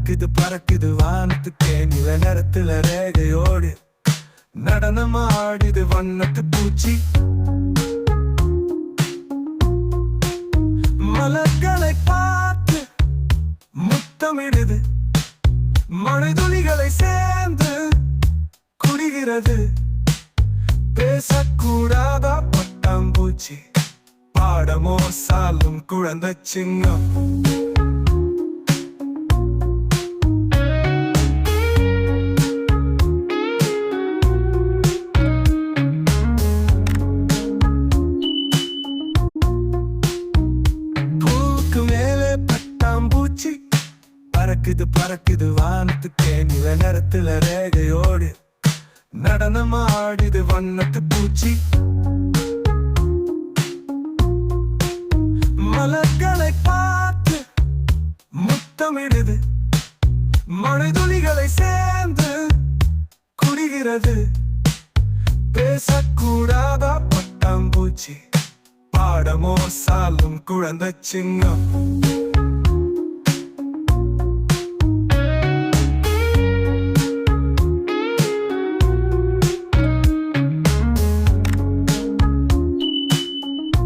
பறக்குது பறக்குது வானத்துக்கே நில நேரத்துல ரேகையோடு நடனமாடுது வண்ணத்து பூச்சி. மலர்களை பார்த்து முத்தமிடுது, மழை துளிகளை சேர்ந்து குடிகிறது. பேசக்கூடாதா பட்டாம்பூச்சி, பாடமோ சாலும் குழந்தை சிங்கம். பூக்கு மேலே பட்டாம்பூச்சி பறக்குது பறக்குது வானத்துக்கே நில நேரத்துல ரேகையோடு நடனமாடுது வண்ணத்து பூச்சி. மலர்களை பார்த்து முத்தமிடுது, மழை துளிகளை சேர்ந்து குடிகிறது. பேசக்கூடாதா பட்டாம்பூச்சி, பாடமோ சாலும் குழந்தை சிங்கம்.